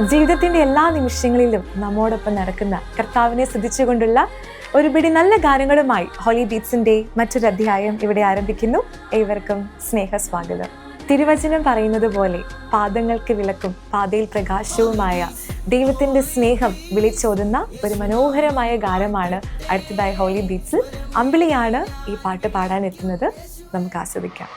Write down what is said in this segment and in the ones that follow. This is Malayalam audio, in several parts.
ജീവിതത്തിൻ്റെ എല്ലാ നിമിഷങ്ങളിലും നമ്മോടൊപ്പം നടക്കുന്ന കർത്താവിനെ സ്തുതിച്ചുകൊണ്ടുള്ള ഒരു പിടി നല്ല ഗാനങ്ങളുമായി ഹോളി ബീറ്റ്സിൻ്റെ മറ്റൊരു അധ്യായം ഇവിടെ ആരംഭിക്കുന്നു. ഏവർക്കും സ്നേഹസ്വാഗതം. തിരുവചനം പറയുന്നത് പോലെ പാദങ്ങൾക്ക് വിളക്കും പാതയിൽ പ്രകാശവുമായ ദൈവത്തിൻ്റെ സ്നേഹം വിളിച്ചോതുന്ന ഒരു മനോഹരമായ ഗാനമാണ് അടുത്തതായി ഹോളി ബീറ്റ്സിൽ. അമ്പിളിയാണ് ഈ പാട്ട് പാടാൻ എത്തുന്നത്. നമുക്ക് ആസ്വദിക്കാം.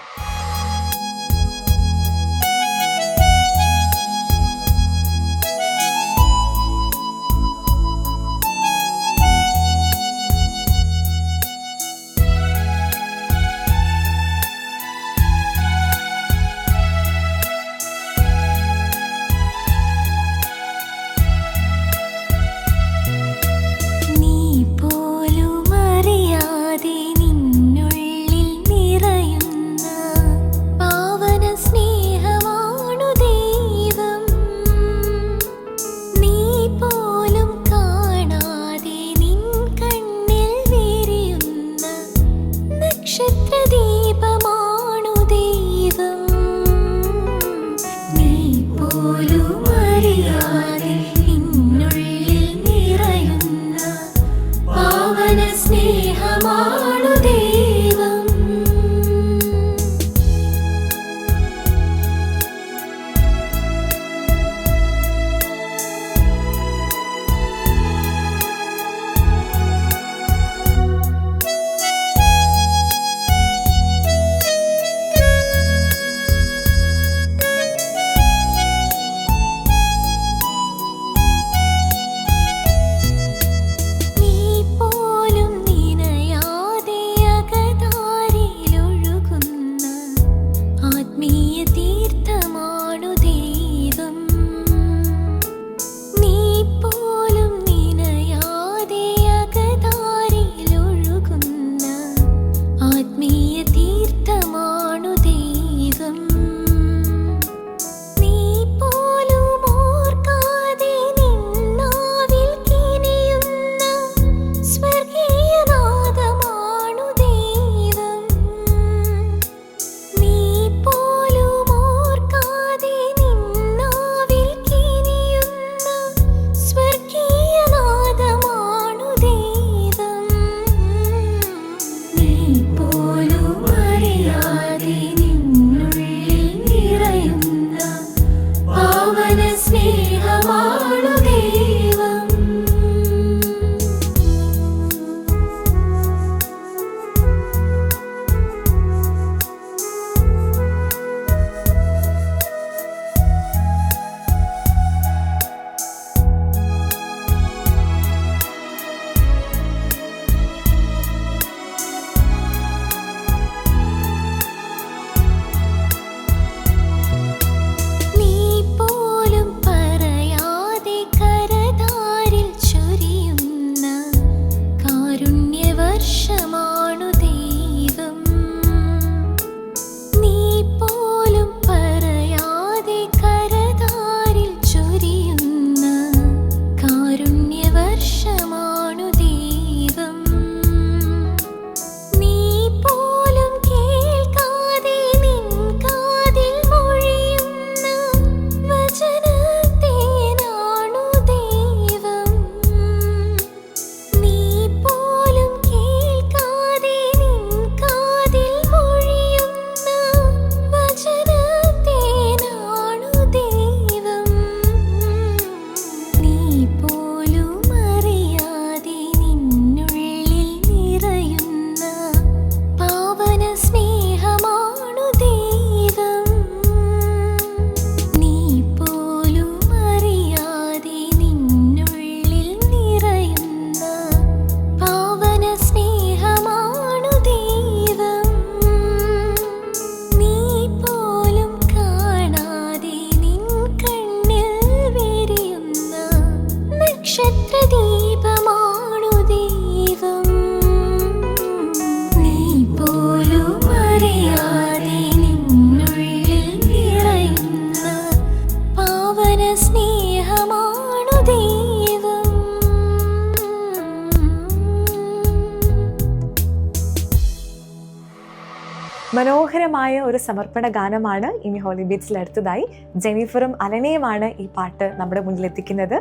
മനോഹരമായ ഒരു സമർപ്പണ ഗാനമാണ് ഇനി ഹോളി ബീറ്റ്സിൽ അടുത്തതായി ജെനിഫറും അലനയുമാണ് ഈ പാട്ട് നമ്മുടെ മുന്നിൽ എത്തിക്കുന്നത്.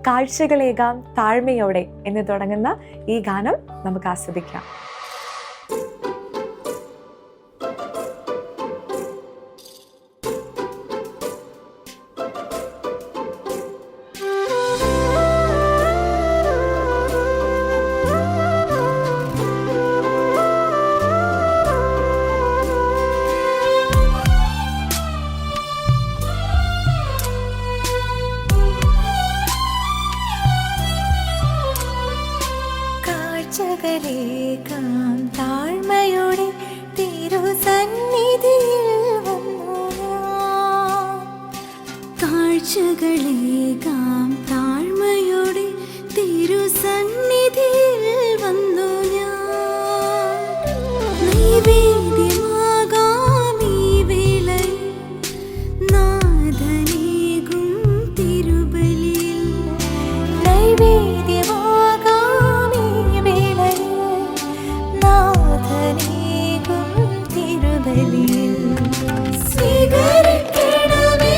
കാഴ്ചകളേകാം താഴ്മയോടെ എന്ന് തുടങ്ങുന്ന ഈ ഗാനം നമുക്ക് ആസ്വദിക്കാം. കാഴ്ചകളേകാം താഴ്മയോടെ തിരുസന്നിധിയിൽ വന്നു ഞാൻ. കാഴ്ചകളേകാം താഴ്മയോടെ തിരുസന്നിധിയിൽ വന്നു ഞാൻ. നൈവേദ്യമാകാം ഈ വേളയിൽ നാഥനേകും തിരുബലിയിൽ. നൈവേദ്യമാകാം സ്വീകരിക്കണമേ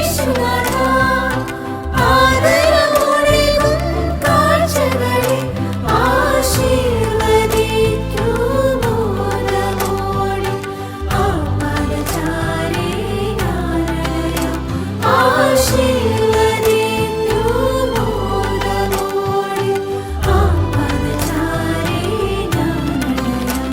ഈശ്വരാ, ആദരവോടെയും കാഴ്ചകളെ ആശീർവദിക്കുമോ നമോടെ. ആപദചാരേ ഞാനലയം ആശീർവദിക്കുമോ നമോടെ. ആപദചാരേ ഞാനലയം.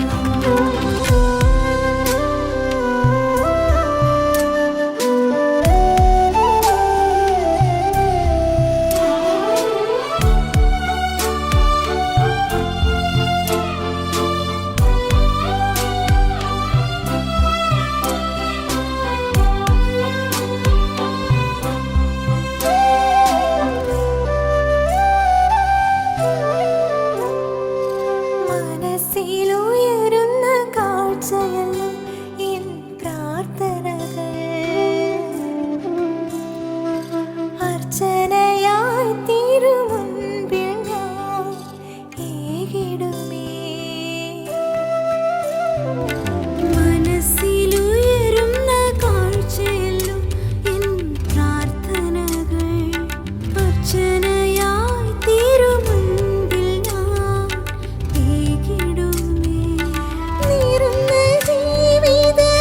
മനസ്സിലുയരുന്ന കാഴ്ചയല്ല എൻ പ്രാർത്ഥനകൾ. അർച്ചനയായി തിരുമുൻപിൽ ഞാൻ ഏകിടുമേ. മനസ്സിലുയരുന്ന കാഴ്ചയല്ല എൻ പ്രാർത്ഥനകൾ. അർച്ചനയായി തിരുമുൻപിൽ ഞാൻ ഏകിടുമേ. നീറുന്ന ജീവിതയാതനകൾ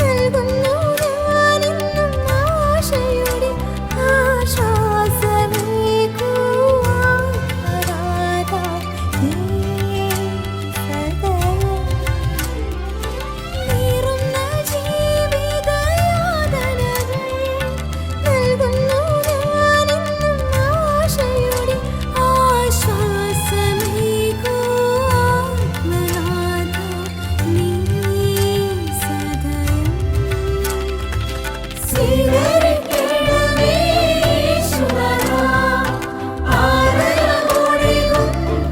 നൽകുന്നു ഞാനെന്നും ആശയുടെ ആശ്വാസമേകുവാൻ അനാഥാ നീ സദയം. നീറുന്ന ജീവിതയാതനകൾ നൽകുന്നു ഞാനെന്നും ആശയുടെ ആശ്വാസമേകുവാൻ അനാഥാ നീ സദയം. സ്വീകരിക്കണമേ ഈശ്വരാ, ആദരവോടെയും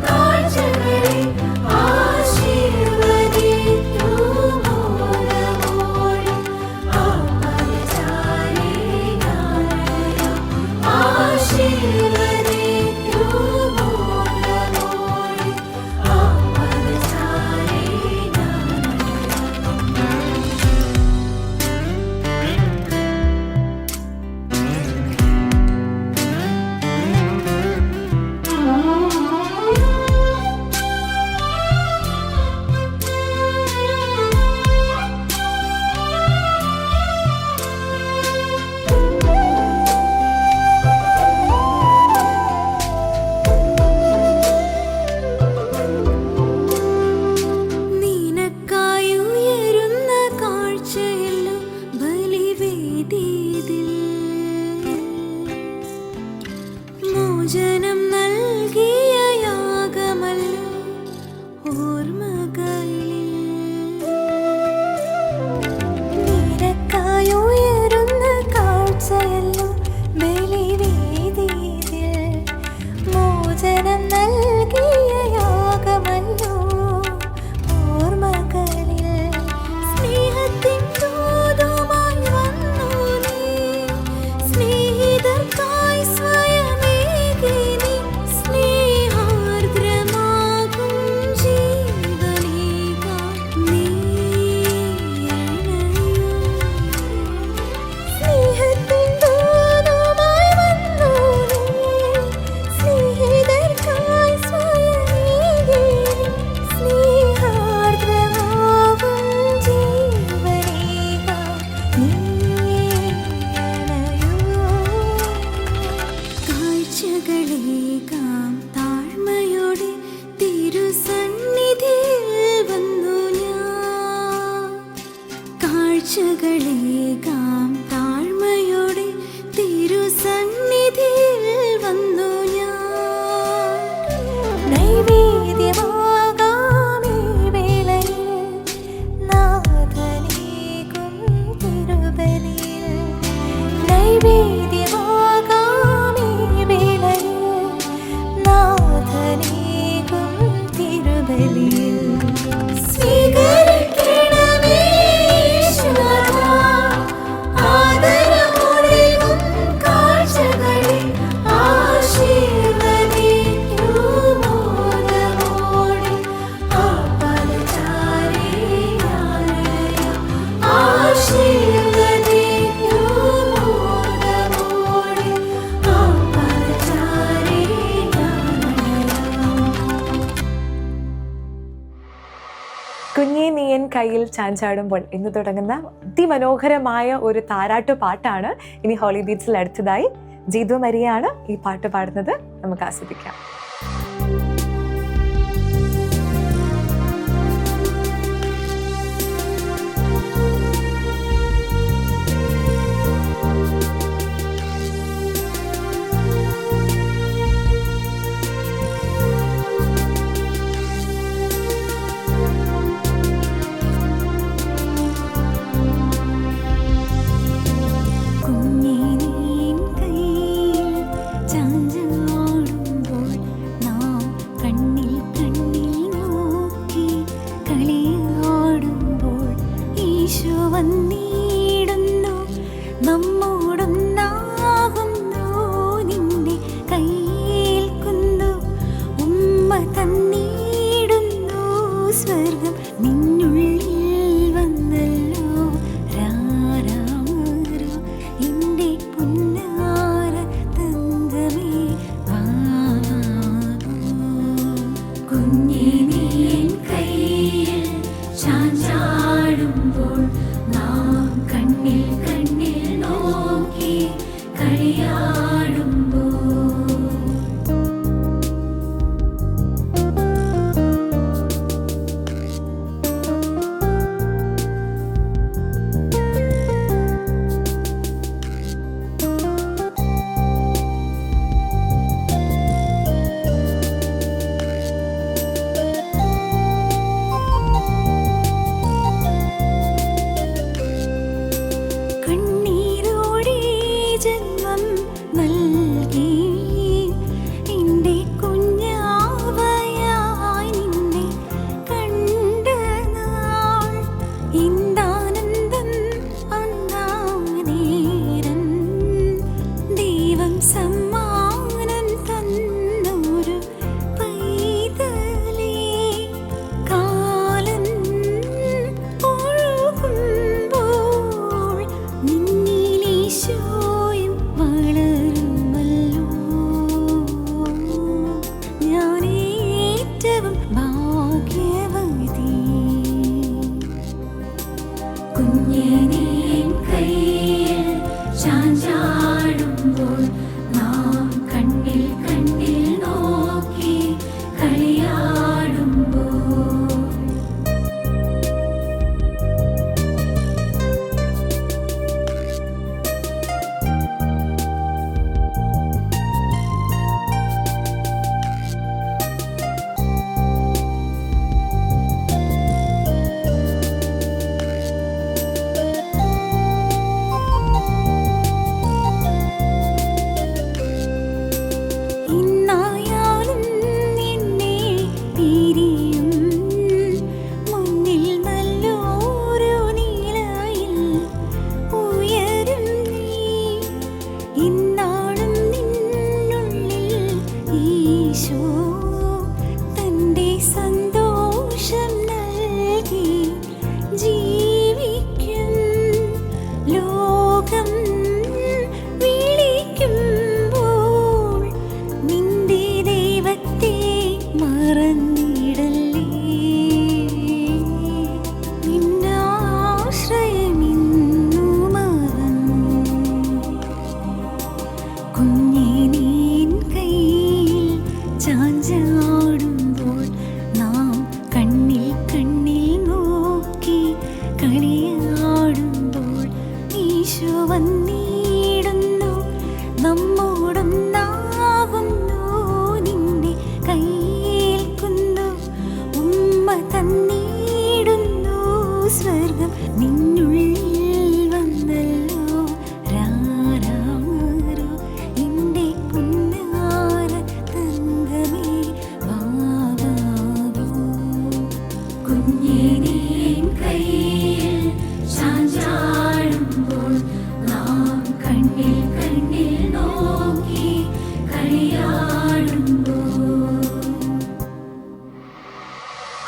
കാഴ്ചകളെ ആശീർവദിക്കുമോ നമോടെ. ആപദചാരേ ഞാനലയം ആശീർവദിക്കുമോ നമോടെ. ആപദചാരേ നിനക്കായുയരുന്ന കാഴ്ചയല്ലോ ബലിവേദിയിൽ. മോചനം നൽകിയ യാഗമല്ലോ ഓർമ്മകളിൽ. നിനക്കായുയരുന്ന കാഴ്ചയല്ലോ ബലിവേദിയിൽ. മോചനം നൽകിയ യാഗമല്ലോ ഓർമ്മകളിൽ. സ്നേഹത്തിൻ ദൂതുമായി വന്നു നീ, സ്നേഹിതർക്കായി സ്വയമേകി നീ. കയ്യിൽ ചാഞ്ചാടുമ്പോൾ എന്ന് തുടങ്ങുന്ന അതിമനോഹരമായ ഒരു താരാട്ടു പാട്ടാണ് ഇനി ഹോളി ബീറ്റ്സിൽ അടുത്തതായി ജീതു മരിയാണ് ഈ പാട്ട് പാടുന്നത്. നമുക്ക് ആസ്വദിക്കാം.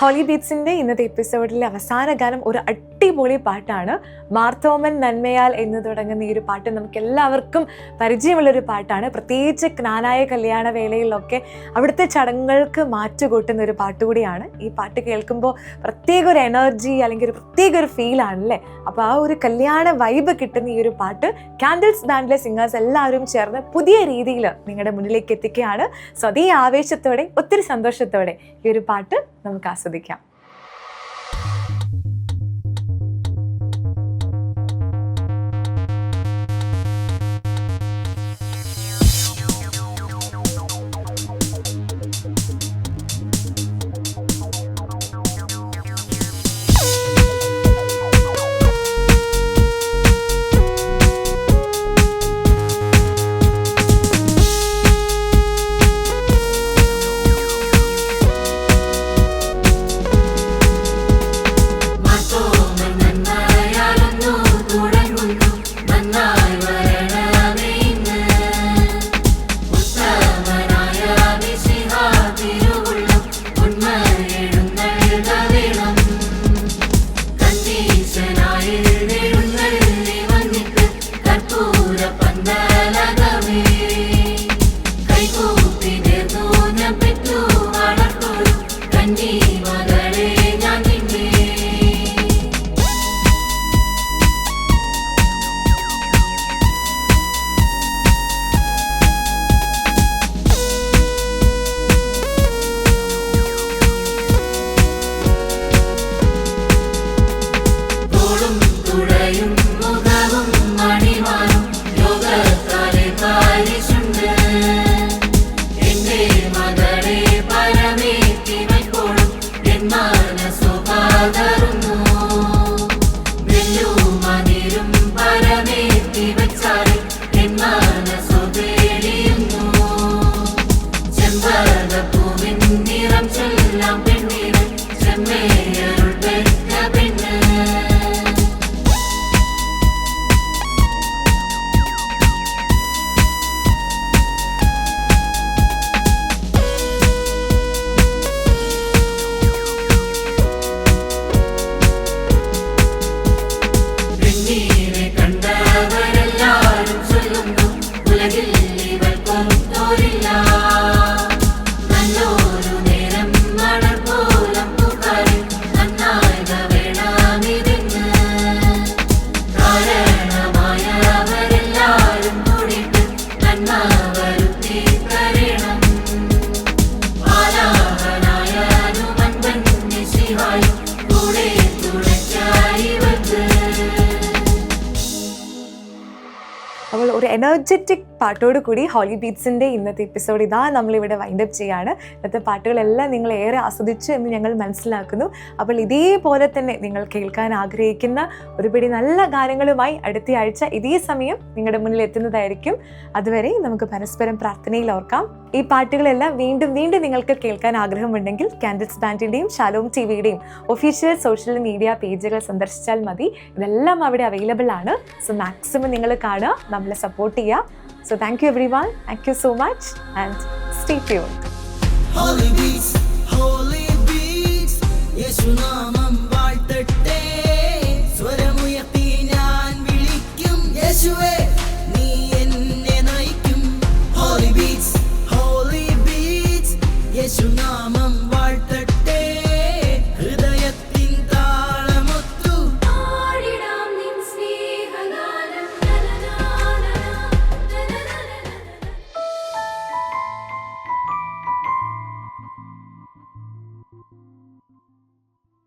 ഹോളി ബീറ്റ്സിൻ്റെ ഇന്നത്തെ എപ്പിസോഡിലെ അവസാന ഗാനം ഒരു അടിപൊളി പാട്ടാണ്. മാർത്തോമൻ നന്മയാൽ എന്ന് തുടങ്ങുന്ന ഈ ഒരു പാട്ട് നമുക്ക് എല്ലാവർക്കും പരിചയമുള്ളൊരു പാട്ടാണ്. പ്രത്യേകിച്ച് ക്നാനായ കല്യാണ വേളയിലൊക്കെ അവിടുത്തെ ചടങ്ങുകൾക്ക് മാറ്റുകൂട്ടുന്ന ഒരു പാട്ട് കൂടിയാണ്. ഈ പാട്ട് കേൾക്കുമ്പോൾ പ്രത്യേക ഒരു എനർജി അല്ലെങ്കിൽ ഒരു പ്രത്യേക ഒരു ഫീലാണല്ലേ. അപ്പോൾ ആ ഒരു കല്യാണ വൈബ് കിട്ടുന്ന ഈ ഒരു പാട്ട് കാൻഡിൽസ് ബാൻഡിലെ സിംഗേഴ്സ് എല്ലാവരും ചേർന്ന് പുതിയ രീതിയിൽ നിങ്ങളുടെ മുന്നിലേക്ക് എത്തിക്കുകയാണ്. സോ അതേ ആവേശത്തോടെ ഒത്തിരി സന്തോഷത്തോടെ ഈ ഒരു പാട്ട് നമുക്ക് ആസ്വദിക്കാം. അപ്പോൾ ഒരു എനർജറ്റിക് പാട്ടോട് കൂടി ഹോളി ബീറ്റ്സിൻ്റെ ഇന്നത്തെ എപ്പിസോഡ് ഇതാ നമ്മളിവിടെ വൈൻഡപ്പ് ചെയ്യാണ്. ഇന്നത്തെ പാട്ടുകളെല്ലാം നിങ്ങൾ ഏറെ ആസ്വദിച്ചു എന്ന് ഞങ്ങൾ മനസ്സിലാക്കുന്നു. അപ്പോൾ ഇതേപോലെ തന്നെ നിങ്ങൾ കേൾക്കാൻ ആഗ്രഹിക്കുന്ന ഒരുപിടി നല്ല ഗാനങ്ങളുമായി അടുത്ത ആഴ്ച ഇതേ സമയം നിങ്ങളുടെ മുന്നിൽ എത്തുന്നതായിരിക്കും. അതുവരെ നമുക്ക് പരസ്പരം പ്രാർത്ഥനയിൽ ഓർക്കാം. ഈ പാട്ടുകളെല്ലാം വീണ്ടും വീണ്ടും നിങ്ങൾക്ക് കേൾക്കാൻ ആഗ്രഹമുണ്ടെങ്കിൽ കാൻഡിൽസ് ബാൻഡിൻ്റെയും ഷാലോം ടിവിയുടെയും ഒഫീഷ്യൽ സോഷ്യൽ മീഡിയ പേജുകൾ സന്ദർശിച്ചാൽ മതി. ഇതെല്ലാം അവിടെ അവൈലബിൾ ആണ്. സോ മാക്സിമം നിങ്ങൾ കാണുക, നമ്മളെ സപ്പോർട്ട് ചെയ്യുക. So thank you everyone. Thank you so much and stay tuned. Holy beats, യേശുനാമം വാഴ്ത്തട്ടെ. സ്വരമുയർത്തി ഞാൻ വിളിക്കും, യേശുവേ നീ എന്നെ നയിക്കും. Holy beats, യേശുനാമം